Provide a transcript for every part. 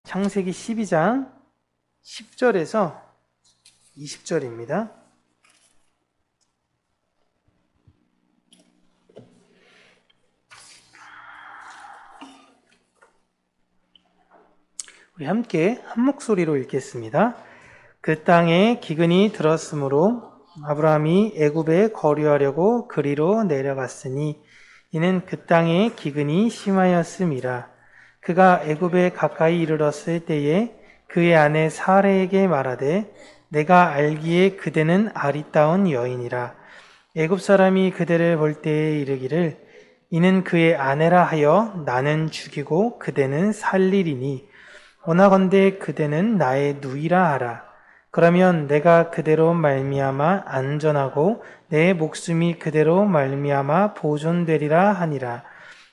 창세기 12장 10절에서 20절입니다. 우리 함께 한 목소리로 읽겠습니다. 그 땅에 기근이 들었으므로 아브라함이 애굽에 거류하려고 그리로 내려갔으니 이는 그 땅에 기근이 심하였음이라. 그가 애굽에 가까이 이르렀을 때에 그의 아내 사레에게 말하되 내가 알기에 그대는 아리따운 여인이라. 애굽 사람이 그대를 볼 때에 이르기를 이는 그의 아내라 하여 나는 죽이고 그대는 살리리니 원하건대 그대는 나의 누이라 하라. 그러면 내가 그대로 말미암아 안전하고 내 목숨이 그대로 말미암아 보존되리라 하니라.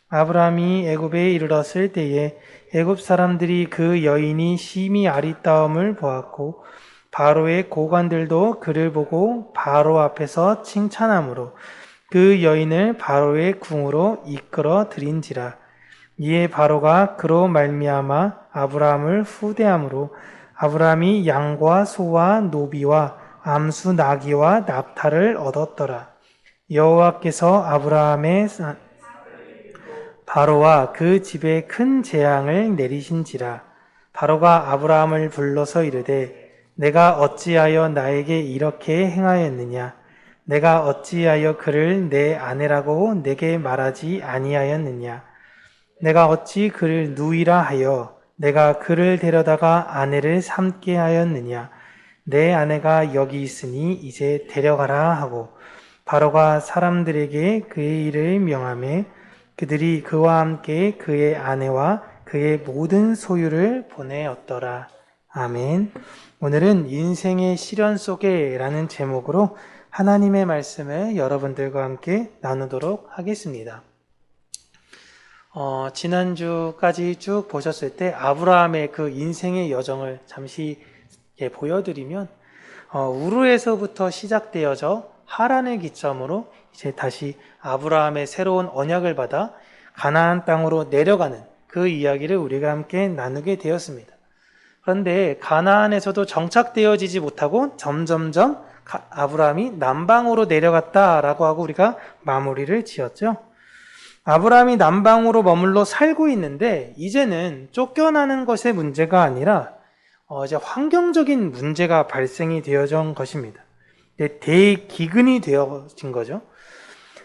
아브라함이 애굽에 이르렀을 때에 애굽 사람들이 그 여인이 심히 아리따움을 보았고 바로의 고관들도 그를 보고 바로 앞에서 칭찬하므로 그 여인을 바로의 궁으로 이끌어 들인지라. 이에 바로가 그로 말미암아 아브라함을 후대함으로 아브라함이 양과 소와 노비와 암수 나귀와 납탈을 얻었더라. 여호와께서 아브라함의 바로와 그 집에 큰 재앙을 내리신지라. 바로가 아브라함을 불러서 이르되 내가 어찌하여 나에게 이렇게 행하였느냐? 내가 어찌하여 그를 내 아내라고 내게 말하지 아니하였느냐? 내가 어찌 그를 누이라 하여 내가 그를 데려다가 아내를 삼게 하였느냐? 내 아내가 여기 있으니 이제 데려가라 하고 바로가 사람들에게 그의 일을 명하매 그들이 그와 함께 그의 아내와 그의 모든 소유를 보내었더라. 아멘. 오늘은 인생의 시련 속에 라는 제목으로 하나님의 말씀을 여러분들과 함께 나누도록 하겠습니다. 지난주까지 쭉 보셨을 때 아브라함의 그 인생의 여정을 잠시 보여드리면 우르에서부터 시작되어져 하란을 기점으로 이제 다시 아브라함의 새로운 언약을 받아 가나안 땅으로 내려가는 그 이야기를 우리가 함께 나누게 되었습니다. 그런데 가나안에서도 정착되어지지 못하고 점점점 아브라함이 남방으로 내려갔다라고 하고 우리가 마무리를 지었죠. 아브라함이 남방으로 머물러 살고 있는데 이제는 쫓겨나는 것의 문제가 아니라 이제 환경적인 문제가 발생이 되어진 것입니다. 대기근이 되어진 거죠.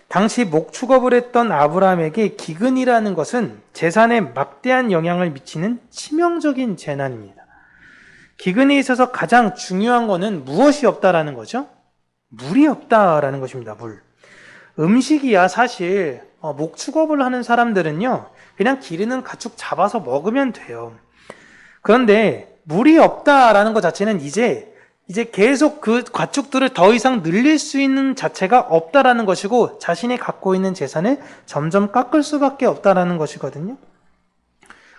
당시 목축업을 했던 아브라함에게 기근이라는 것은 재산에 막대한 영향을 미치는 치명적인 재난입니다. 기근에 있어서 가장 중요한 것은 무엇이 없다라는 거죠? 물이 없다라는 것입니다. 물. 음식이야 사실 목축업을 하는 사람들은요 그냥 기르는 가축 잡아서 먹으면 돼요. 그런데 물이 없다라는 것 자체는 이제 계속 그 가축들을 더 이상 늘릴 수 있는 자체가 없다라는 것이고 자신이 갖고 있는 재산을 점점 깎을 수밖에 없다라는 것이거든요.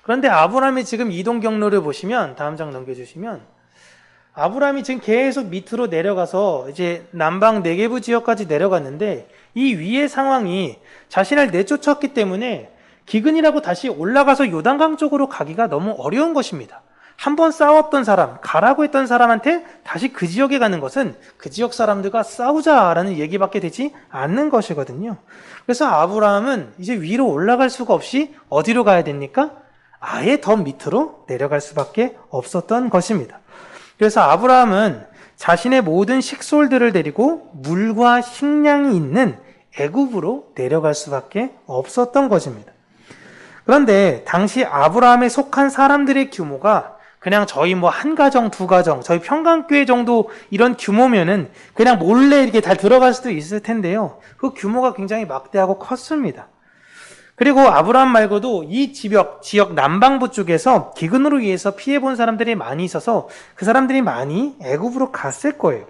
그런데 아브라함이 지금 이동 경로를 보시면 다음 장 넘겨주시면 아브라함이 지금 계속 밑으로 내려가서 이제 남방 네게부 지역까지 내려갔는데 이 위의 상황이 자신을 내쫓았기 때문에 기근이라고 다시 올라가서 요단강 쪽으로 가기가 너무 어려운 것입니다. 한번 싸웠던 사람, 가라고 했던 사람한테 다시 그 지역에 가는 것은 그 지역 사람들과 싸우자라는 얘기밖에 되지 않는 것이거든요. 그래서 아브라함은 이제 위로 올라갈 수가 없이 어디로 가야 됩니까? 아예 더 밑으로 내려갈 수밖에 없었던 것입니다. 그래서 아브라함은 자신의 모든 식솔들을 데리고 물과 식량이 있는 애굽으로 내려갈 수밖에 없었던 것입니다. 그런데 당시 아브라함에 속한 사람들의 규모가 그냥 저희 한 가정, 두 가정, 저희 평강교회 정도 이런 규모면은 그냥 몰래 이렇게 다 들어갈 수도 있을 텐데요. 그 규모가 굉장히 막대하고 컸습니다. 그리고 아브라함 말고도 이 지역 남방부 쪽에서 기근으로 인해서 피해본 사람들이 많이 있어서 그 사람들이 많이 애굽으로 갔을 거예요.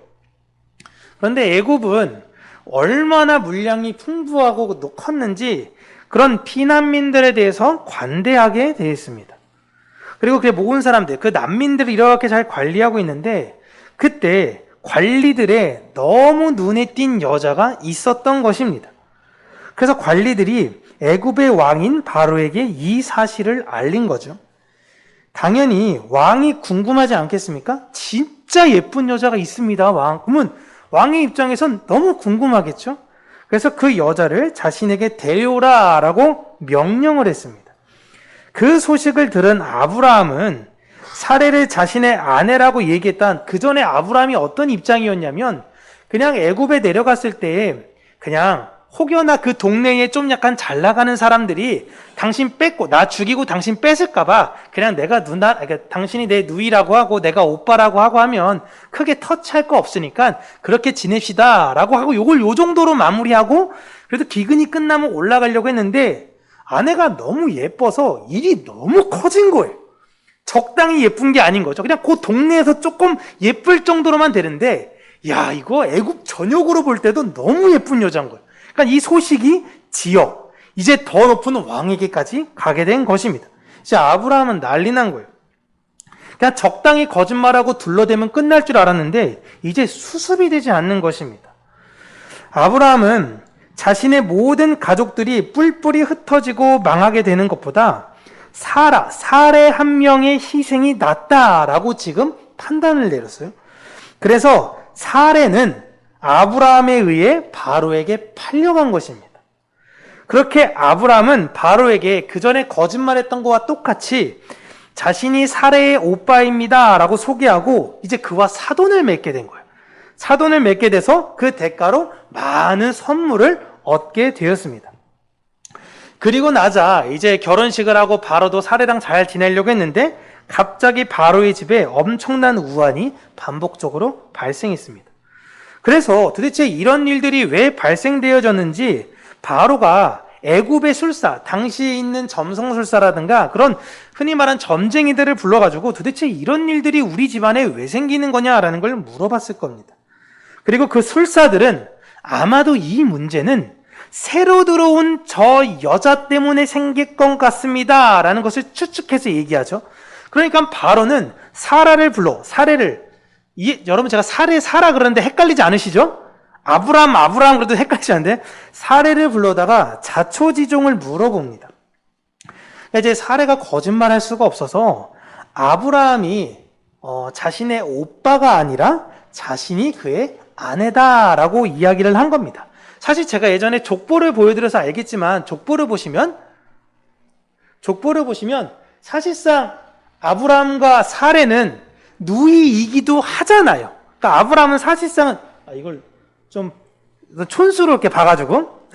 그런데 애굽은 얼마나 물량이 풍부하고 컸는지 그런 피난민들에 대해서 관대하게 대했습니다. 그리고 그 모은 사람들, 그 난민들을 이렇게 잘 관리하고 있는데 그때 관리들의 너무 눈에 띈 여자가 있었던 것입니다. 그래서 관리들이 애굽의 왕인 바로에게 이 사실을 알린 거죠. 당연히 왕이 궁금하지 않겠습니까? 진짜 예쁜 여자가 있습니다, 왕. 그러면 왕의 입장에선 너무 궁금하겠죠? 그래서 그 여자를 자신에게 데려오라 라고 명령을 했습니다. 그 소식을 들은 아브라함은 사레를 자신의 아내라고 얘기했던 그 전에 아브라함이 어떤 입장이었냐면 그냥 애굽에 내려갔을 때 그냥 혹여나 그 동네에 좀 약간 잘 나가는 사람들이 당신 뺏고 나 죽이고 당신 뺏을까봐 그냥 내가 그러니까 당신이 내 누이라고 하고 내가 오빠라고 하고 하면 크게 터치할 거 없으니까 그렇게 지냅시다 라고 하고 요걸 요 정도로 마무리하고 그래도 기근이 끝나면 올라가려고 했는데 아내가 너무 예뻐서 일이 너무 커진 거예요. 적당히 예쁜 게 아닌 거죠. 그냥 그 동네에서 조금 예쁠 정도로만 되는데 야, 이거 애굽 전역으로 볼 때도 너무 예쁜 여자인 거예요. 그러니까 이 소식이 지역, 이제 더 높은 왕에게까지 가게 된 것입니다. 이제 아브라함은 난리 난 거예요. 그냥 적당히 거짓말하고 둘러대면 끝날 줄 알았는데 이제 수습이 되지 않는 것입니다. 아브라함은 자신의 모든 가족들이 뿔뿔이 흩어지고 망하게 되는 것보다 사레 한 명의 희생이 낫다라고 지금 판단을 내렸어요. 그래서 사레는 아브라함에 의해 바로에게 팔려간 것입니다. 그렇게 아브라함은 바로에게 그 전에 거짓말했던 것과 똑같이 자신이 사레의 오빠입니다 라고 소개하고 이제 그와 사돈을 맺게 된 거예요. 사돈을 맺게 돼서 그 대가로 많은 선물을 얻게 되었습니다. 그리고 나자 이제 결혼식을 하고 바로도 사레랑 잘 지내려고 했는데 갑자기 바로의 집에 엄청난 우환이 반복적으로 발생했습니다. 그래서 도대체 이런 일들이 왜 발생되어졌는지 바로가 애굽의 술사, 당시에 있는 점성술사라든가 그런 흔히 말하는 점쟁이들을 불러가지고 도대체 이런 일들이 우리 집안에 왜 생기는 거냐라는 걸 물어봤을 겁니다. 그리고 그 술사들은 아마도 이 문제는 새로 들어온 저 여자 때문에 생길 것 같습니다 라는 것을 추측해서 얘기하죠. 그러니까 바로는 사라를 불러, 여러분 제가 사라 그러는데 헷갈리지 않으시죠? 아브라함 그래도 헷갈리지 않는데 사레를 불러다가 자초지종을 물어봅니다. 이제 사레가 거짓말할 수가 없어서 아브라함이 자신의 오빠가 아니라 자신이 그의 아내다라고 이야기를 한 겁니다. 사실 제가 예전에 족보를 보여드려서 알겠지만 족보를 보시면 사실상 아브라함과 사레는 누이이기도 하잖아요. 그러니까 아브라함은 사실상은 이걸 좀 촌수로 이렇게 봐가지고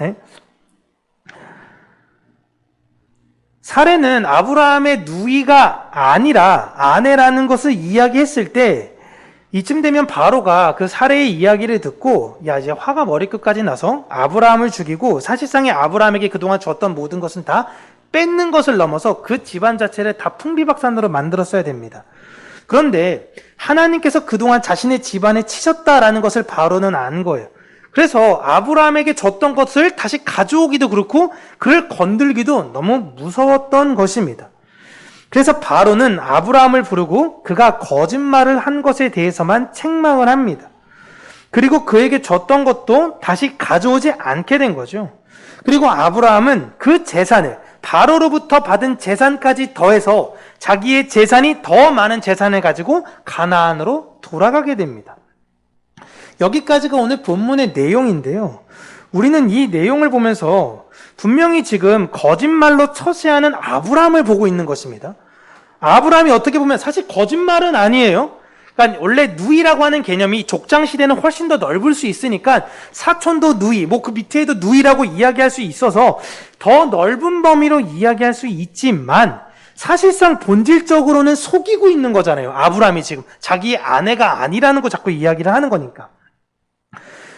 사레는 아브라함의 누이가 아니라 아내라는 것을 이야기했을 때 이쯤 되면 바로가 그 사레의 이야기를 듣고 야 이제 화가 머리끝까지 나서 아브라함을 죽이고 사실상의 아브라함에게 그동안 줬던 모든 것은 다 뺏는 것을 넘어서 그 집안 자체를 다 풍비박산으로 만들었어야 됩니다. 그런데 하나님께서 그동안 자신의 집안에 치셨다라는 것을 바로는 안 거예요. 그래서 아브라함에게 줬던 것을 다시 가져오기도 그렇고 그를 건들기도 너무 무서웠던 것입니다. 그래서 바로는 아브라함을 부르고 그가 거짓말을 한 것에 대해서만 책망을 합니다. 그리고 그에게 줬던 것도 다시 가져오지 않게 된 거죠. 그리고 아브라함은 그 재산을 바로로부터 받은 재산까지 더해서 자기의 재산이 더 많은 재산을 가지고 가나안으로 돌아가게 됩니다. 여기까지가 오늘 본문의 내용인데요. 우리는 이 내용을 보면서 분명히 지금 거짓말로 처세하는 아브라함을 보고 있는 것입니다. 아브라함이 어떻게 보면 사실 거짓말은 아니에요. 그러니까 원래 누이라고 하는 개념이 족장 시대는 훨씬 더 넓을 수 있으니까 사촌도 누이, 그 밑에도 누이라고 이야기할 수 있어서 더 넓은 범위로 이야기할 수 있지만 사실상 본질적으로는 속이고 있는 거잖아요. 아브라함이 지금 자기의 아내가 아니라는 거 자꾸 이야기를 하는 거니까.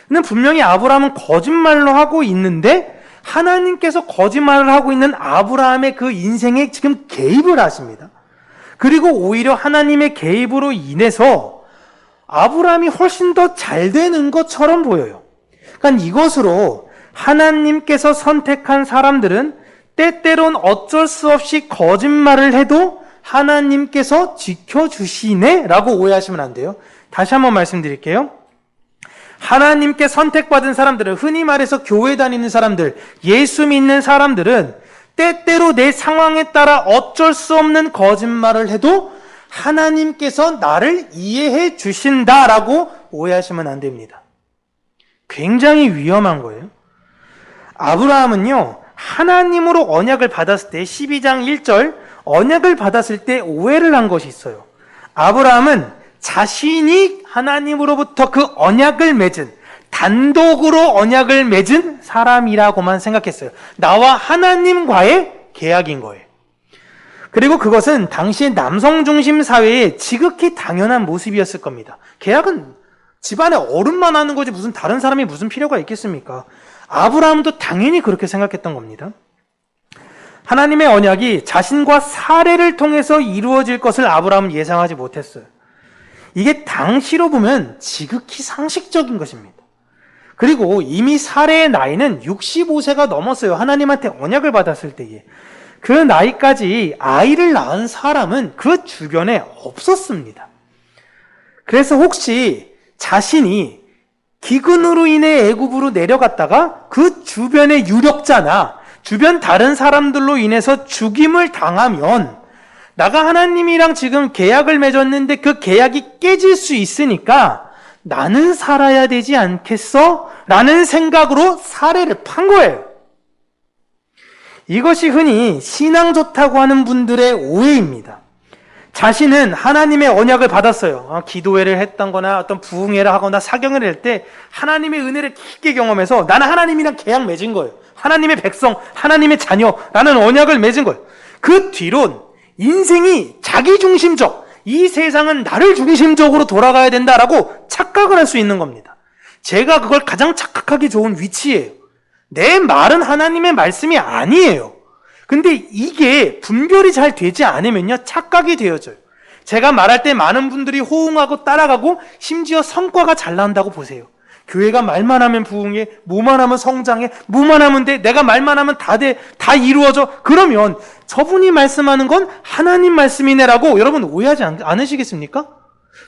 근데 분명히 아브라함은 거짓말로 하고 있는데 하나님께서 거짓말을 하고 있는 아브라함의 그 인생에 지금 개입을 하십니다. 그리고 오히려 하나님의 개입으로 인해서 아브라함이 훨씬 더 잘 되는 것처럼 보여요. 그러니까 이것으로 하나님께서 선택한 사람들은 때때론 어쩔 수 없이 거짓말을 해도 하나님께서 지켜주시네 라고 오해하시면 안 돼요. 다시 한번 말씀드릴게요. 하나님께 선택받은 사람들은 흔히 말해서 교회 다니는 사람들, 예수 믿는 사람들은 때때로 내 상황에 따라 어쩔 수 없는 거짓말을 해도 하나님께서 나를 이해해 주신다라고 오해하시면 안 됩니다. 굉장히 위험한 거예요. 아브라함은요, 하나님으로 언약을 받았을 때 12장 1절 언약을 받았을 때 오해를 한 것이 있어요. 아브라함은 자신이 하나님으로부터 그 언약을 맺은, 단독으로 언약을 맺은 사람이라고만 생각했어요. 나와 하나님과의 계약인 거예요. 그리고 그것은 당시의 남성 중심 사회의 지극히 당연한 모습이었을 겁니다. 계약은 집안의 어른만 하는 거지 무슨 다른 사람이 무슨 필요가 있겠습니까? 아브라함도 당연히 그렇게 생각했던 겁니다. 하나님의 언약이 자신과 사례를 통해서 이루어질 것을 아브라함은 예상하지 못했어요. 이게 당시로 보면 지극히 상식적인 것입니다. 그리고 이미 사례의 나이는 65세가 넘었어요. 하나님한테 언약을 받았을 때에. 그 나이까지 아이를 낳은 사람은 그 주변에 없었습니다. 그래서 혹시 자신이 기근으로 인해 애굽으로 내려갔다가 그 주변의 유력자나 주변 다른 사람들로 인해서 죽임을 당하면 나가 하나님이랑 지금 계약을 맺었는데 그 계약이 깨질 수 있으니까 나는 살아야 되지 않겠어? 라는 생각으로 사례를 판 거예요. 이것이 흔히 신앙 좋다고 하는 분들의 오해입니다. 자신은 하나님의 언약을 받았어요. 기도회를 했던 거나 어떤 부흥회를 하거나 사경회를 할 때 하나님의 은혜를 깊게 경험해서 나는 하나님이랑 계약 맺은 거예요. 하나님의 백성, 하나님의 자녀라는 언약을 맺은 거예요. 그 뒤론 인생이 자기중심적, 이 세상은 나를 중심적으로 돌아가야 된다라고 착각을 할 수 있는 겁니다. 제가 그걸 가장 착각하기 좋은 위치예요. 내 말은 하나님의 말씀이 아니에요. 근데 이게 분별이 잘 되지 않으면요, 착각이 되어져요. 제가 말할 때 많은 분들이 호응하고 따라가고 심지어 성과가 잘 나온다고 보세요. 교회가 말만 하면 부흥해, 뭐만 하면 성장해, 뭐만 하면 돼, 내가 말만 하면 다 이루어져. 그러면 저분이 말씀하는 건 하나님 말씀이네라고 여러분 오해하지 않으시겠습니까?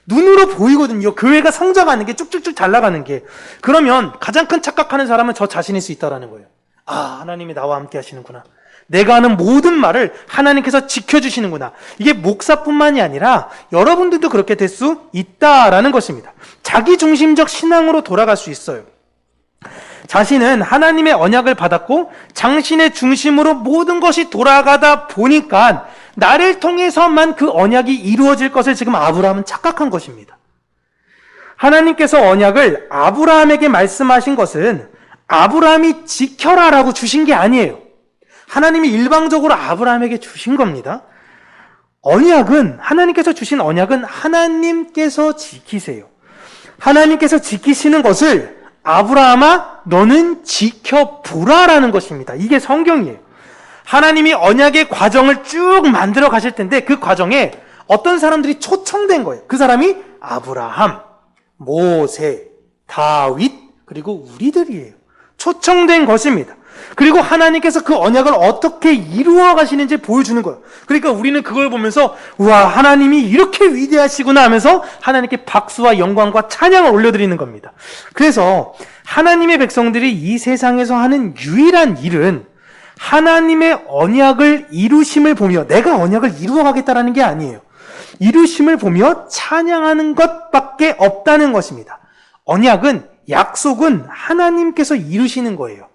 눈으로 보이거든요. 교회가 성장하는 게 쭉쭉쭉 잘 나가는 게. 그러면 가장 큰 착각하는 사람은 저 자신일 수 있다는 거예요. 아, 하나님이 나와 함께 하시는구나. 내가 하는 모든 말을 하나님께서 지켜주시는구나. 이게 목사뿐만이 아니라 여러분들도 그렇게 될 수 있다라는 것입니다. 자기중심적 신앙으로 돌아갈 수 있어요. 자신은 하나님의 언약을 받았고 당신의 중심으로 모든 것이 돌아가다 보니까 나를 통해서만 그 언약이 이루어질 것을 지금 아브라함은 착각한 것입니다. 하나님께서 언약을 아브라함에게 말씀하신 것은 아브라함이 지켜라라고 주신 게 아니에요. 하나님이 일방적으로 아브라함에게 주신 겁니다. 언약은, 하나님께서 주신 언약은 하나님께서 지키세요. 하나님께서 지키시는 것을 아브라함아 너는 지켜보라라는 것입니다. 이게 성경이에요. 하나님이 언약의 과정을 쭉 만들어 가실 텐데 그 과정에 어떤 사람들이 초청된 거예요. 그 사람이 아브라함, 모세, 다윗, 그리고 우리들이에요. 초청된 것입니다. 그리고 하나님께서 그 언약을 어떻게 이루어 가시는지 보여주는 거예요. 그러니까 우리는 그걸 보면서 우와, 하나님이 이렇게 위대하시구나 하면서 하나님께 박수와 영광과 찬양을 올려드리는 겁니다. 그래서 하나님의 백성들이 이 세상에서 하는 유일한 일은 하나님의 언약을 이루심을 보며, 내가 언약을 이루어 가겠다라는 게 아니에요. 이루심을 보며 찬양하는 것밖에 없다는 것입니다. 언약은, 약속은 하나님께서 이루시는 거예요.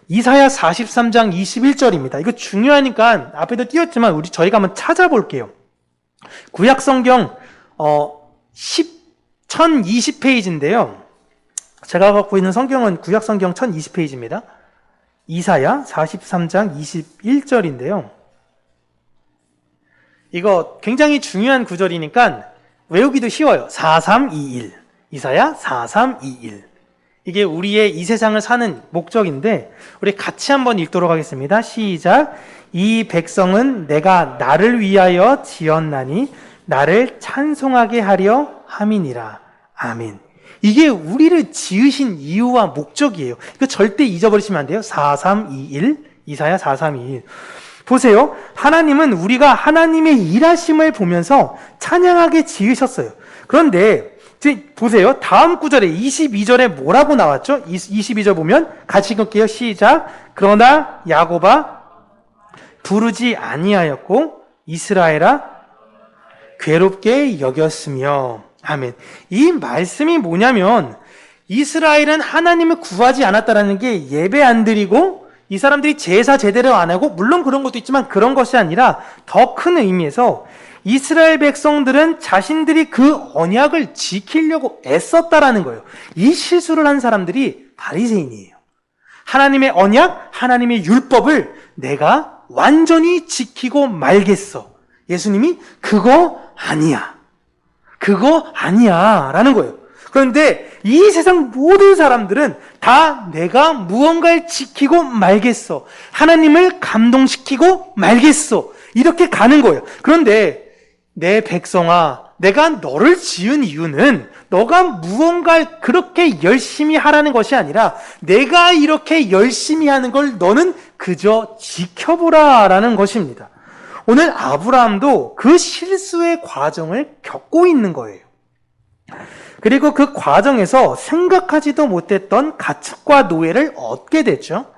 이사야 43장 21절입니다. 이거 중요하니까 앞에도 띄웠지만 저희가 한번 찾아볼게요. 구약성경 1020페이지인데요. 제가 갖고 있는 성경은 구약성경 1020페이지입니다. 이사야 43장 21절인데요. 이거 굉장히 중요한 구절이니까 외우기도 쉬워요. 4321. 이사야 4321. 이게 우리의 이 세상을 사는 목적인데 우리 같이 한번 읽도록 하겠습니다. 시작. 이 백성은 내가 나를 위하여 지었나니 나를 찬송하게 하려 함이니라. 아멘. 이게 우리를 지으신 이유와 목적이에요. 이거 절대 잊어버리시면 안 돼요. 4321. 이사야 4321. 보세요. 하나님은 우리가 하나님의 일하심을 보면서 찬양하게 지으셨어요. 그런데 보세요. 다음 구절에 22절에 뭐라고 나왔죠? 22절 보면 같이 읽을게요. 시작. 그러나 야곱아 부르지 아니하였고 이스라엘아 괴롭게 여겼으며. 아멘. 이 말씀이 뭐냐면 이스라엘은 하나님을 구하지 않았다라는 게 예배 안 드리고 이 사람들이 제사 제대로 안 하고, 물론 그런 것도 있지만 그런 것이 아니라 더 큰 의미에서 이스라엘 백성들은 자신들이 그 언약을 지키려고 애썼다라는 거예요. 이 실수를 한 사람들이 바리새인이에요. 하나님의 언약, 하나님의 율법을 내가 완전히 지키고 말겠어. 예수님이 그거 아니야. 그거 아니야. 라는 거예요. 그런데 이 세상 모든 사람들은 다 내가 무언가를 지키고 말겠어. 하나님을 감동시키고 말겠어. 이렇게 가는 거예요. 그런데 내 백성아, 내가 너를 지은 이유는 너가 무언가를 그렇게 열심히 하라는 것이 아니라 내가 이렇게 열심히 하는 걸 너는 그저 지켜보라 라는 것입니다. 오늘 아브라함도 그 실수의 과정을 겪고 있는 거예요. 그리고 그 과정에서 생각하지도 못했던 가축과 노예를 얻게 됐죠.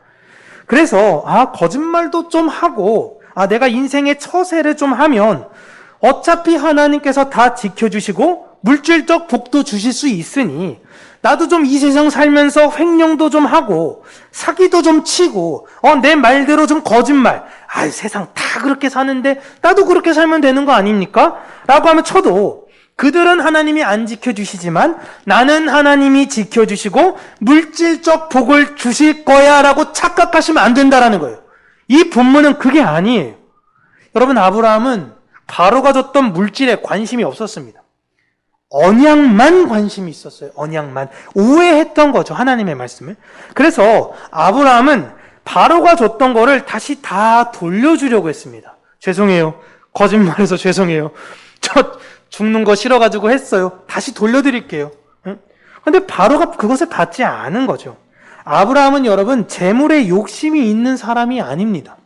그래서 거짓말도 좀 하고 내가 인생의 처세를 좀 하면 어차피 하나님께서 다 지켜주시고 물질적 복도 주실 수 있으니 나도 좀 이 세상 살면서 횡령도 좀 하고 사기도 좀 치고 내 말대로 좀 거짓말, 세상 다 그렇게 사는데 나도 그렇게 살면 되는 거 아닙니까? 라고 하면 쳐도 그들은 하나님이 안 지켜주시지만 나는 하나님이 지켜주시고 물질적 복을 주실 거야 라고 착각하시면 안 된다라는 거예요. 이 본문은 그게 아니에요. 여러분, 아브라함은 바로가 줬던 물질에 관심이 없었습니다. 언약만 관심이 있었어요. 언약만. 오해했던 거죠, 하나님의 말씀을. 그래서 아브라함은 바로가 줬던 거를 다시 다 돌려주려고 했습니다. 죄송해요. 거짓말해서 죄송해요. 저 죽는 거 싫어가지고 했어요. 다시 돌려드릴게요. 근데 바로가 그것을 받지 않은 거죠. 아브라함은 여러분 재물에 욕심이 있는 사람이 아닙니다.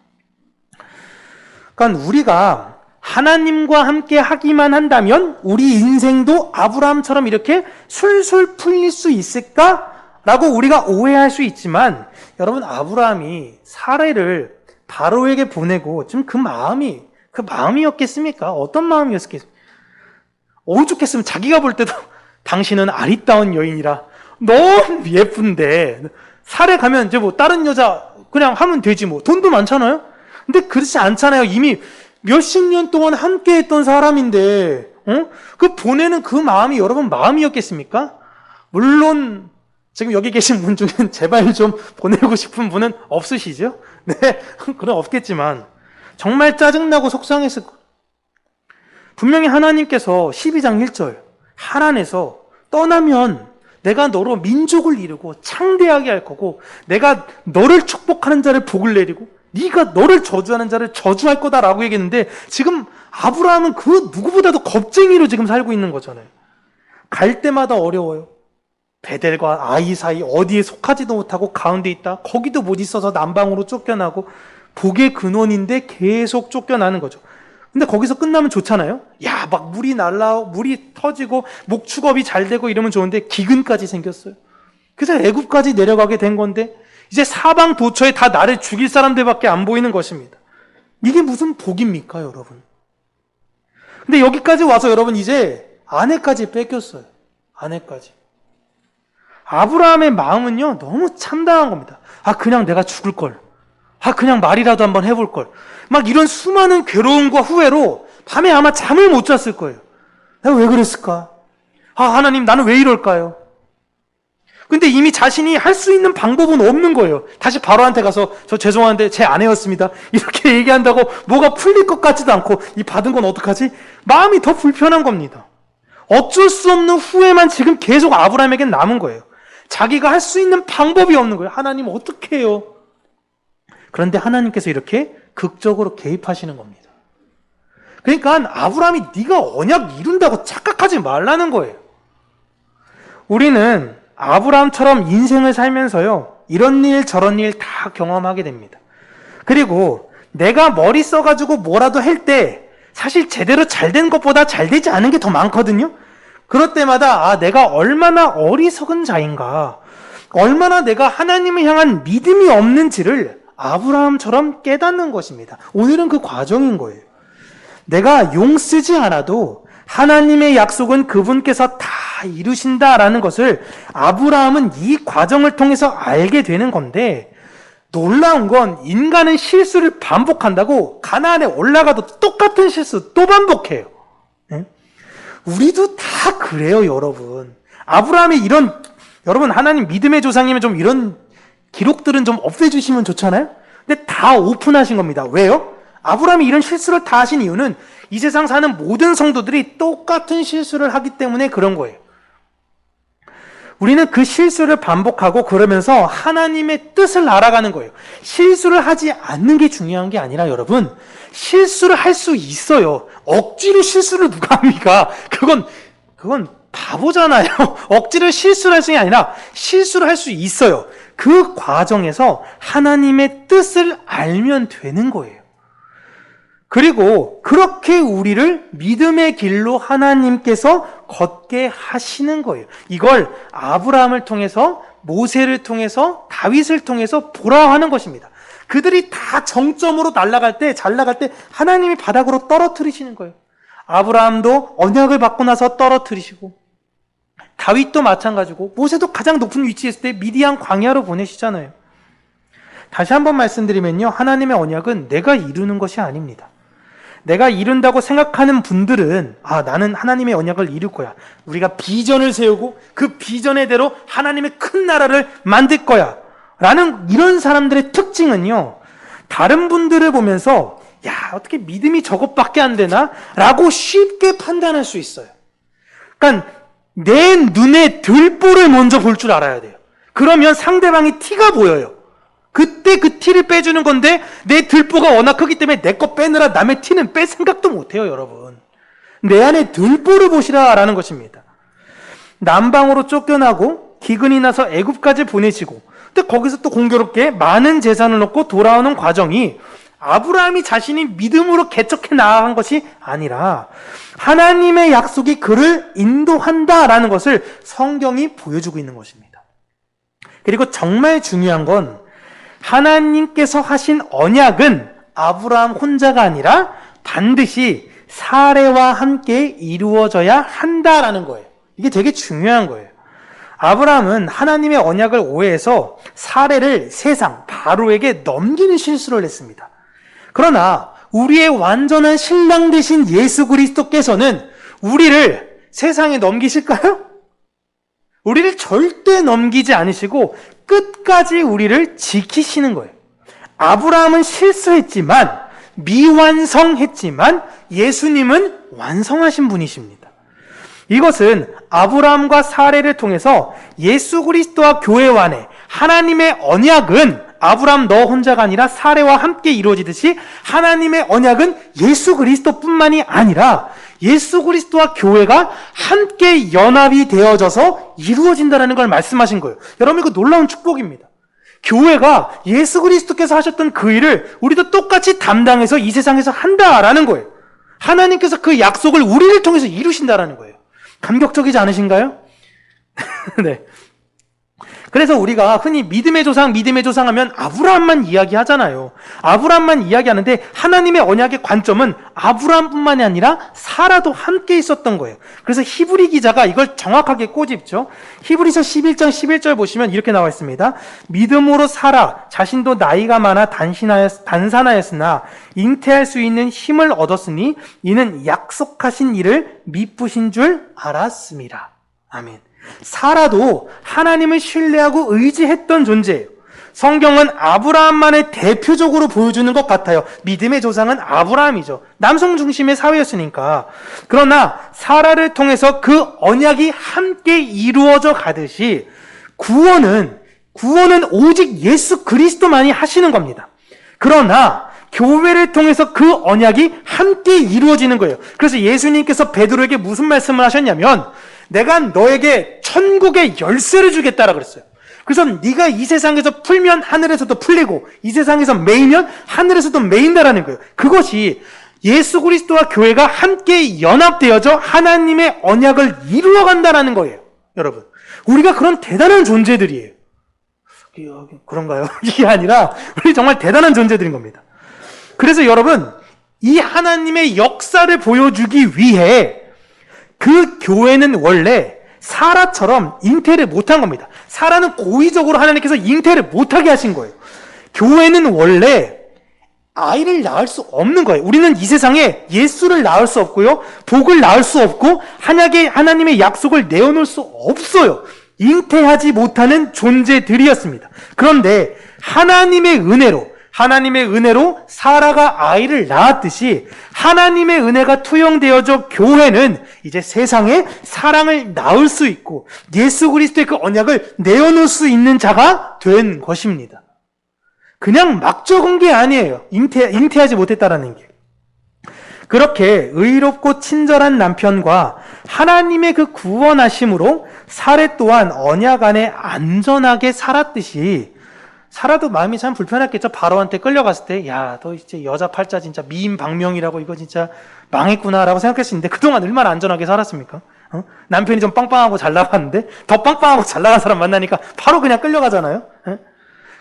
그러니까 우리가 하나님과 함께 하기만 한다면 우리 인생도 아브라함처럼 이렇게 술술 풀릴 수 있을까라고 우리가 오해할 수 있지만, 여러분, 아브라함이 사례를 바로에게 보내고 지금 그 마음이었겠습니까? 어떤 마음이었겠습니까? 오죽했으면 자기가 볼 때도 당신은 아리따운 여인이라 너무 예쁜데 사례 가면 이제 다른 여자 그냥 하면 되지 돈도 많잖아요. 근데 그렇지 않잖아요. 이미 몇십 년 동안 함께 했던 사람인데 그 보내는 그 마음이 여러분 마음이었겠습니까? 물론 지금 여기 계신 분 중엔 제발 좀 보내고 싶은 분은 없으시죠? 네, 그건 없겠지만 정말 짜증나고 속상했을 거예요. 분명히 하나님께서 12장 1절 하란에서 떠나면 내가 너로 민족을 이루고 창대하게 할 거고 내가 너를 축복하는 자를 복을 내리고 네가 너를 저주하는 자를 저주할 거다라고 얘기했는데, 지금 아브라함은 그 누구보다도 겁쟁이로 지금 살고 있는 거잖아요. 갈 때마다 어려워요. 베델과 아이 사이 어디에 속하지도 못하고 가운데 있다. 거기도 못 있어서 남방으로 쫓겨나고 복의 근원인데 계속 쫓겨나는 거죠. 근데 거기서 끝나면 좋잖아요. 막 물이 날라오고 물이 터지고 목축업이 잘 되고 이러면 좋은데 기근까지 생겼어요. 그래서 애굽까지 내려가게 된 건데 이제 사방 도처에 다 나를 죽일 사람들밖에 안 보이는 것입니다. 이게 무슨 복입니까, 여러분? 근데 여기까지 와서 여러분 이제 아내까지 뺏겼어요. 아내까지. 아브라함의 마음은요 너무 참담한 겁니다. 그냥 내가 죽을 걸. 그냥 말이라도 한번 해볼 걸. 막 이런 수많은 괴로움과 후회로 밤에 아마 잠을 못 잤을 거예요. 내가 왜 그랬을까? 하나님, 나는 왜 이럴까요? 근데 이미 자신이 할 수 있는 방법은 없는 거예요. 다시 바로한테 가서 저 죄송한데 제 아내였습니다. 이렇게 얘기한다고 뭐가 풀릴 것 같지도 않고 이 받은 건 어떡하지? 마음이 더 불편한 겁니다. 어쩔 수 없는 후회만 지금 계속 아브라함에게 남은 거예요. 자기가 할 수 있는 방법이 없는 거예요. 하나님 어떻게 해요? 그런데 하나님께서 이렇게 극적으로 개입하시는 겁니다. 그러니까 아브라함이 네가 언약 이룬다고 착각하지 말라는 거예요. 우리는 아브라함처럼 인생을 살면서요 이런 일 저런 일 다 경험하게 됩니다. 그리고 내가 머리 써가지고 뭐라도 할 때 사실 제대로 잘 된 것보다 잘 되지 않은 게 더 많거든요. 그럴 때마다 내가 얼마나 어리석은 자인가, 얼마나 내가 하나님을 향한 믿음이 없는지를 아브라함처럼 깨닫는 것입니다. 오늘은 그 과정인 거예요. 내가 용 쓰지 않아도 하나님의 약속은 그분께서 다 이루신다라는 것을 아브라함은 이 과정을 통해서 알게 되는 건데, 놀라운 건 인간은 실수를 반복한다고 가나안에 올라가도 똑같은 실수 또 반복해요. 네? 우리도 다 그래요, 여러분. 아브라함이 여러분 하나님 믿음의 조상이면 좀 이런 기록들은 좀 없애주시면 좋잖아요? 근데 다 오픈하신 겁니다. 왜요? 아브라함이 이런 실수를 다 하신 이유는 이 세상 사는 모든 성도들이 똑같은 실수를 하기 때문에 그런 거예요. 우리는 그 실수를 반복하고 그러면서 하나님의 뜻을 알아가는 거예요. 실수를 하지 않는 게 중요한 게 아니라 여러분, 실수를 할 수 있어요. 억지로 실수를 누가 합니까? 그건 바보잖아요. 억지로 실수를 할 수 있는 게 아니라 실수를 할 수 있어요. 그 과정에서 하나님의 뜻을 알면 되는 거예요. 그리고 그렇게 우리를 믿음의 길로 하나님께서 걷게 하시는 거예요. 이걸 아브라함을 통해서, 모세를 통해서, 다윗을 통해서 보라 하는 것입니다. 그들이 다 정점으로 잘 나갈 때 하나님이 바닥으로 떨어뜨리시는 거예요. 아브라함도 언약을 받고 나서 떨어뜨리시고, 다윗도 마찬가지고, 모세도 가장 높은 위치에 있을 때 미디안 광야로 보내시잖아요. 다시 한번 말씀드리면요, 하나님의 언약은 내가 이루는 것이 아닙니다. 내가 이룬다고 생각하는 분들은 나는 하나님의 언약을 이룰 거야. 우리가 비전을 세우고 그 비전의대로 하나님의 큰 나라를 만들 거야. 라는 이런 사람들의 특징은요, 다른 분들을 보면서 어떻게 믿음이 저것밖에 안 되나? 라고 쉽게 판단할 수 있어요. 그러니까 내 눈에 들보를 먼저 볼 줄 알아야 돼요. 그러면 상대방이 티가 보여요. 그때 그 티를 빼주는 건데 내 들보가 워낙 크기 때문에 내 거 빼느라 남의 티는 뺄 생각도 못해요, 여러분. 내 안에 들보를 보시라라는 것입니다. 남방으로 쫓겨나고 기근이 나서 애굽까지 보내시고, 근데 거기서 또 공교롭게 많은 재산을 놓고 돌아오는 과정이 아브라함이 자신이 믿음으로 개척해 나아간 것이 아니라 하나님의 약속이 그를 인도한다라는 것을 성경이 보여주고 있는 것입니다. 그리고 정말 중요한 건 하나님께서 하신 언약은 아브라함 혼자가 아니라 반드시 사례와 함께 이루어져야 한다라는 거예요. 이게 되게 중요한 거예요. 아브라함은 하나님의 언약을 오해해서 사례를 세상 바로에게 넘기는 실수를 했습니다. 그러나 우리의 완전한 신랑 되신 예수 그리스도께서는 우리를 세상에 넘기실까요? 우리를 절대 넘기지 않으시고 끝까지 우리를 지키시는 거예요. 아브라함은 실수했지만, 미완성했지만 예수님은 완성하신 분이십니다. 이것은 아브라함과 사례를 통해서 예수 그리스도와 교회 안에 하나님의 언약은 아브라함 너 혼자가 아니라 사례와 함께 이루어지듯이 하나님의 언약은 예수 그리스도뿐만이 아니라 예수 그리스도와 교회가 함께 연합이 되어져서 이루어진다는 걸 말씀하신 거예요. 여러분, 이거 놀라운 축복입니다. 교회가 예수 그리스도께서 하셨던 그 일을 우리도 똑같이 담당해서 이 세상에서 한다라는 거예요. 하나님께서 그 약속을 우리를 통해서 이루신다라는 거예요. 감격적이지 않으신가요? 네. 그래서 우리가 흔히 믿음의 조상 하면 아브라함만 이야기하잖아요. 아브라함만 이야기하는데 하나님의 언약의 관점은 아브라함뿐만이 아니라 사라도 함께 있었던 거예요. 그래서 히브리 기자가 이걸 정확하게 꼬집죠. 히브리서 11장 11절 보시면 이렇게 나와 있습니다. 믿음으로 사라 자신도 나이가 많아 단산하였으나 잉태할 수 있는 힘을 얻었으니 이는 약속하신 이를 미쁘신 줄 알았습니다. 아멘. 사라도 하나님을 신뢰하고 의지했던 존재예요. 성경은 아브라함만을 대표적으로 보여주는 것 같아요. 믿음의 조상은 아브라함이죠. 남성 중심의 사회였으니까. 그러나 사라를 통해서 그 언약이 함께 이루어져 가듯이 구원은 오직 예수 그리스도만이 하시는 겁니다. 그러나 교회를 통해서 그 언약이 함께 이루어지는 거예요. 그래서 예수님께서 베드로에게 무슨 말씀을 하셨냐면 내가 너에게 천국의 열쇠를 주겠다라 그랬어요. 그래서 네가 이 세상에서 풀면 하늘에서도 풀리고 이 세상에서 매이면 하늘에서도 매인다라는 거예요. 그것이 예수 그리스도와 교회가 함께 연합되어져 하나님의 언약을 이루어간다라는 거예요. 여러분, 우리가 그런 대단한 존재들이에요. 그런가요? 이게 아니라 우리 정말 대단한 존재들인 겁니다. 그래서 여러분, 이 하나님의 역사를 보여주기 위해 그 교회는 원래 사라처럼 잉태를 못한 겁니다. 사라는 고의적으로 하나님께서 잉태를 못하게 하신 거예요. 교회는 원래 아이를 낳을 수 없는 거예요. 우리는 이 세상에 예수를 낳을 수 없고요, 복을 낳을 수 없고, 하나님의 약속을 내어놓을 수 없어요. 잉태하지 못하는 존재들이었습니다. 그런데 하나님의 은혜로 사라가 아이를 낳았듯이 하나님의 은혜가 투영되어져 교회는 이제 세상에 사랑을 낳을 수 있고 예수 그리스도의 그 언약을 내어놓을 수 있는 자가 된 것입니다. 그냥 막 적은 게 아니에요. 잉태하지 못했다라는 게. 그렇게 의롭고 친절한 남편과 하나님의 그 구원하심으로 사례 또한 언약 안에 안전하게 살았듯이, 사라도 마음이 참 불편했겠죠. 바로한테 끌려갔을 때, 야, 너 이제 여자 팔자 진짜 미인방명이라고 이거 진짜 망했구나라고 생각했을 텐데 그동안 얼마나 안전하게 살았습니까? 남편이 좀 빵빵하고 잘 나갔는데 더 빵빵하고 잘 나간 사람 만나니까 바로 그냥 끌려가잖아요.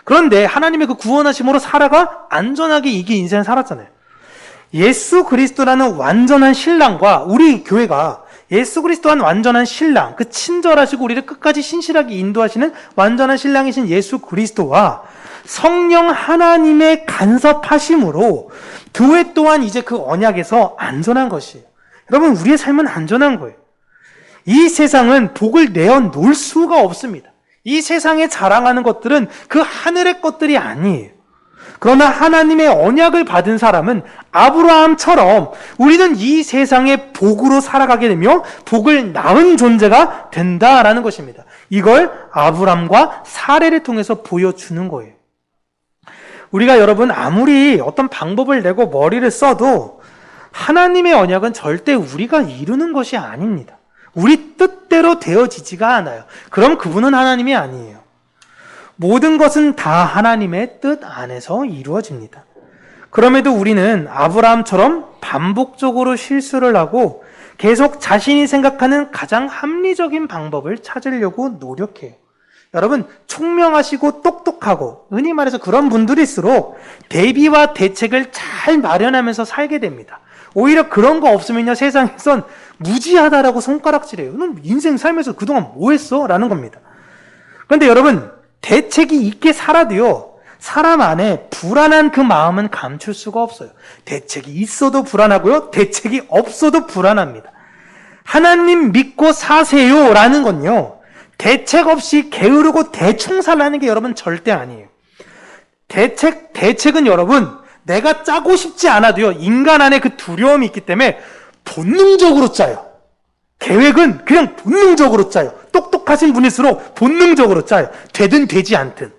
그런데 하나님의 그 구원하심으로 사라가 안전하게 이게 인생을 살았잖아요. 예수 그리스도라는 완전한 신랑과 우리 교회가 예수 그리스도한 완전한 신랑, 그 친절하시고 우리를 끝까지 신실하게 인도하시는 완전한 신랑이신 예수 그리스도와 성령 하나님의 간섭하심으로 교회 또한 이제 그 언약에서 안전한 것이에요. 여러분, 우리의 삶은 안전한 거예요. 이 세상은 복을 내어놓을 수가 없습니다. 이 세상에 자랑하는 것들은 그 하늘의 것들이 아니에요. 그러나 하나님의 언약을 받은 사람은 아브라함처럼 우리는 이 세상의 복으로 살아가게 되며 복을 낳은 존재가 된다라는 것입니다. 이걸 아브라함과 사례를 통해서 보여주는 거예요. 우리가 여러분 아무리 어떤 방법을 내고 머리를 써도 하나님의 언약은 절대 우리가 이루는 것이 아닙니다. 우리 뜻대로 되어지지가 않아요. 그럼 그분은 하나님이 아니에요. 모든 것은 다 하나님의 뜻 안에서 이루어집니다. 그럼에도 우리는 아브라함처럼 반복적으로 실수를 하고 계속 자신이 생각하는 가장 합리적인 방법을 찾으려고 노력해요. 여러분, 총명하시고 똑똑하고 흔히 말해서 그런 분들일수록 대비와 대책을 잘 마련하면서 살게 됩니다. 오히려 그런 거 없으면요, 세상에선 무지하다라고 손가락질해요. 너 인생 살면서 그동안 뭐 했어? 라는 겁니다. 그런데 여러분, 대책이 있게 살아도요, 사람 안에 불안한 그 마음은 감출 수가 없어요. 대책이 있어도 불안하고요, 대책이 없어도 불안합니다. 하나님 믿고 사세요 라는 건요, 대책 없이 게으르고 대충 살라는 게 여러분 절대 아니에요. 대책은 여러분, 내가 짜고 싶지 않아도요, 인간 안에 그 두려움이 있기 때문에 본능적으로 짜요. 계획은 그냥 본능적으로 짜요. 똑똑하신 분일수록 본능적으로 짜요. 되든 되지 않든.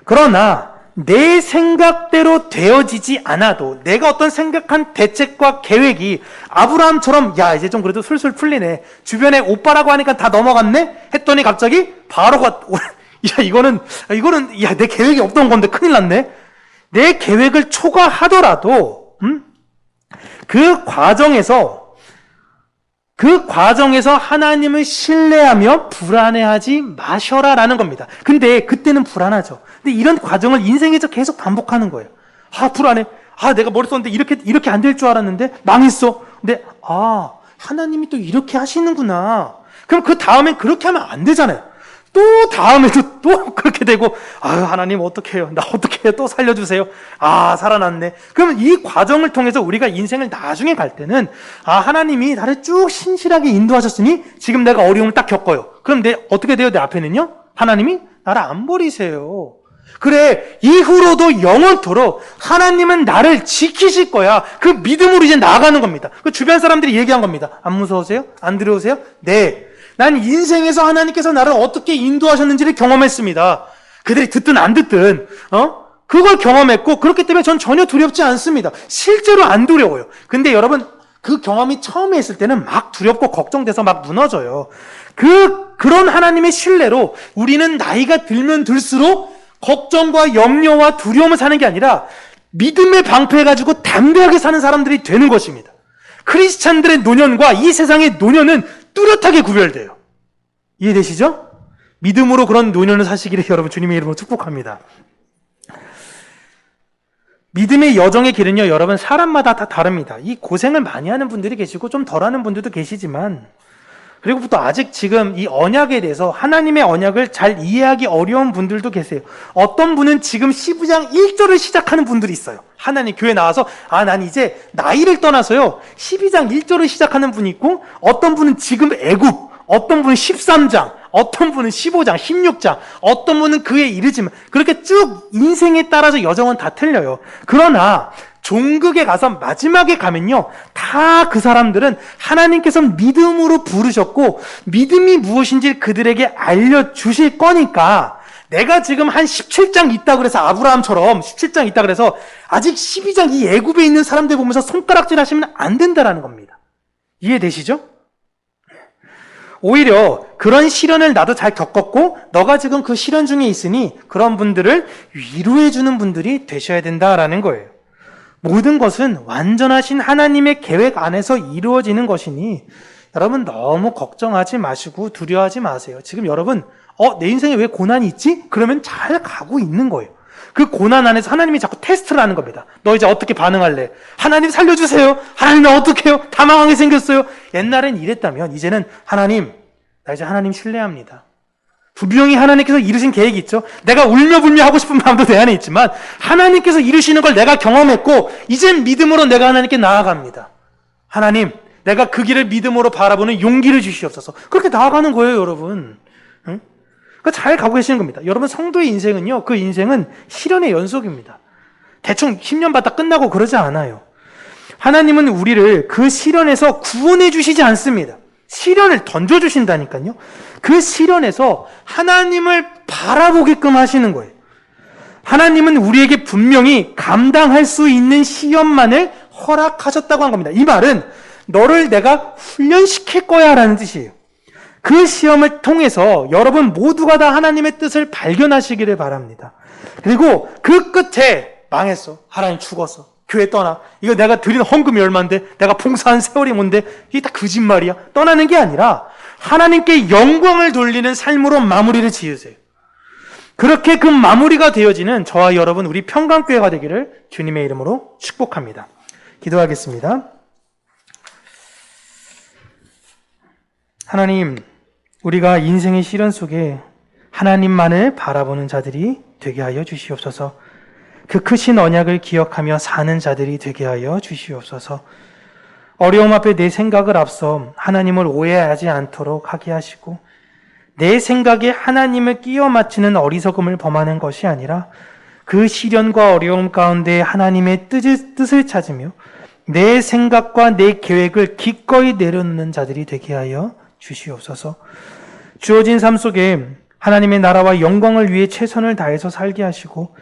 그러나 내 생각대로 되어지지 않아도 내가 어떤 생각한 대책과 계획이 아브라함처럼 야, 이제 좀 그래도 술술 풀리네, 주변에 오빠라고 하니까 다 넘어갔네 했더니 갑자기 바로가 야, 이거는 야, 내 계획이 없던 건데 큰일 났네. 내 계획을 초과하더라도 그 과정에서 하나님을 신뢰하며 불안해하지 마셔라라는 겁니다. 근데 그때는 불안하죠. 근데 이런 과정을 인생에서 계속 반복하는 거예요. 아, 불안해. 아, 내가 머리 썼는데 이렇게 안 될 줄 알았는데 망했어. 근데 하나님이 또 이렇게 하시는구나. 그럼 그 다음엔 그렇게 하면 안 되잖아요. 또 다음에도 또 그렇게 되고, 하나님 어떡해요? 나 어떡해요? 또 살려주세요. 살아났네. 그러면 이 과정을 통해서 우리가 인생을 나중에 갈 때는, 하나님이 나를 쭉 신실하게 인도하셨으니 지금 내가 어려움을 딱 겪어요. 그럼 어떻게 돼요? 내 앞에는요? 하나님이 나를 안 버리세요. 그래, 이후로도 영원토록 하나님은 나를 지키실 거야. 그 믿음으로 이제 나아가는 겁니다. 그 주변 사람들이 얘기한 겁니다. 안 무서우세요? 안 두려우세요? 네. 난 인생에서 하나님께서 나를 어떻게 인도하셨는지를 경험했습니다. 그들이 듣든 안 듣든 그걸 경험했고, 그렇기 때문에 전 전혀 두렵지 않습니다. 실제로 안 두려워요. 근데 여러분, 그 경험이 처음에 있을 때는 막 두렵고 걱정돼서 막 무너져요. 그런 하나님의 신뢰로 우리는 나이가 들면 들수록 걱정과 염려와 두려움을 사는 게 아니라 믿음에 방패해가지고 담대하게 사는 사람들이 되는 것입니다. 크리스찬들의 노년과 이 세상의 노년은 뚜렷하게 구별돼요. 이해되시죠? 믿음으로 그런 노년을 사시기를 여러분 주님의 이름으로 축복합니다. 믿음의 여정의 길은요, 여러분 사람마다 다 다릅니다. 이 고생을 많이 하는 분들이 계시고 좀 덜하는 분들도 계시지만, 그리고 또 아직 지금 이 언약에 대해서 하나님의 언약을 잘 이해하기 어려운 분들도 계세요. 어떤 분은 지금 12장 1절을 시작하는 분들이 있어요. 하나님 교회 나와서 난 이제 나이를 떠나서요 12장 1절을 시작하는 분이 있고, 어떤 분은 지금 애굽, 어떤 분은 13장, 어떤 분은 15장, 16장, 어떤 분은 그에 이르지만, 그렇게 쭉 인생에 따라서 여정은 다 틀려요. 그러나 종극에 가서 마지막에 가면요, 다 그 사람들은 하나님께서 믿음으로 부르셨고 믿음이 무엇인지 그들에게 알려주실 거니까, 내가 지금 한 17장 있다 그래서 아브라함처럼 17장 있다 그래서 아직 12장 이 애굽에 있는 사람들 보면서 손가락질 하시면 안 된다라는 겁니다. 이해되시죠? 오히려 그런 시련을 나도 잘 겪었고 너가 지금 그 시련 중에 있으니 그런 분들을 위로해주는 분들이 되셔야 된다라는 거예요. 모든 것은 완전하신 하나님의 계획 안에서 이루어지는 것이니 여러분 너무 걱정하지 마시고 두려워하지 마세요. 지금 여러분 내 인생에 왜 고난이 있지? 그러면 잘 가고 있는 거예요. 그 고난 안에서 하나님이 자꾸 테스트를 하는 겁니다. 너 이제 어떻게 반응할래? 하나님 살려주세요. 하나님 나 어떡해요? 다 망하게 생겼어요. 옛날엔 이랬다면 이제는 하나님, 나 이제 하나님 신뢰합니다. 분명히 하나님께서 이루신 계획이 있죠. 내가 울며불며 하고 싶은 마음도 내 안에 있지만 하나님께서 이루시는 걸 내가 경험했고 이젠 믿음으로 내가 하나님께 나아갑니다. 하나님, 내가 그 길을 믿음으로 바라보는 용기를 주시옵소서. 그렇게 나아가는 거예요, 여러분. 응? 그러니까 잘 가고 계시는 겁니다. 여러분 성도의 인생은요, 그 인생은 시련의 연속입니다. 대충 10년 받다 끝나고 그러지 않아요. 하나님은 우리를 그 시련에서 구원해 주시지 않습니다. 시련을 던져주신다니까요. 그 시련에서 하나님을 바라보게끔 하시는 거예요. 하나님은 우리에게 분명히 감당할 수 있는 시험만을 허락하셨다고 한 겁니다. 이 말은 너를 내가 훈련시킬 거야 라는 뜻이에요. 그 시험을 통해서 여러분 모두가 다 하나님의 뜻을 발견하시기를 바랍니다. 그리고 그 끝에 망했어. 하나님 죽었어. 교회 떠나. 이거 내가 드린 헌금이 얼만데, 내가 봉사한 세월이 뭔데, 이게 다 거짓말이야. 떠나는 게 아니라 하나님께 영광을 돌리는 삶으로 마무리를 지으세요. 그렇게 그 마무리가 되어지는 저와 여러분 우리 평강교회가 되기를 주님의 이름으로 축복합니다. 기도하겠습니다. 하나님, 우리가 인생의 시련 속에 하나님만을 바라보는 자들이 되게 하여 주시옵소서. 그 크신 언약을 기억하며 사는 자들이 되게 하여 주시옵소서. 어려움 앞에 내 생각을 앞서 하나님을 오해하지 않도록 하게 하시고, 내 생각에 하나님을 끼워 맞추는 어리석음을 범하는 것이 아니라 그 시련과 어려움 가운데 하나님의 뜻을 찾으며 내 생각과 내 계획을 기꺼이 내려놓는 자들이 되게 하여 주시옵소서. 주어진 삶 속에 하나님의 나라와 영광을 위해 최선을 다해서 살게 하시고,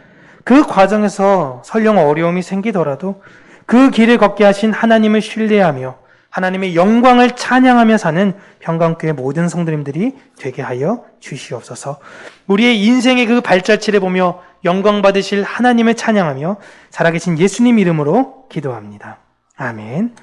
그 과정에서 설령 어려움이 생기더라도 그 길을 걷게 하신 하나님을 신뢰하며 하나님의 영광을 찬양하며 사는 평강교회 모든 성도님들이 되게 하여 주시옵소서. 우리의 인생의 그 발자취를 보며 영광 받으실 하나님을 찬양하며 살아계신 예수님 이름으로 기도합니다. 아멘.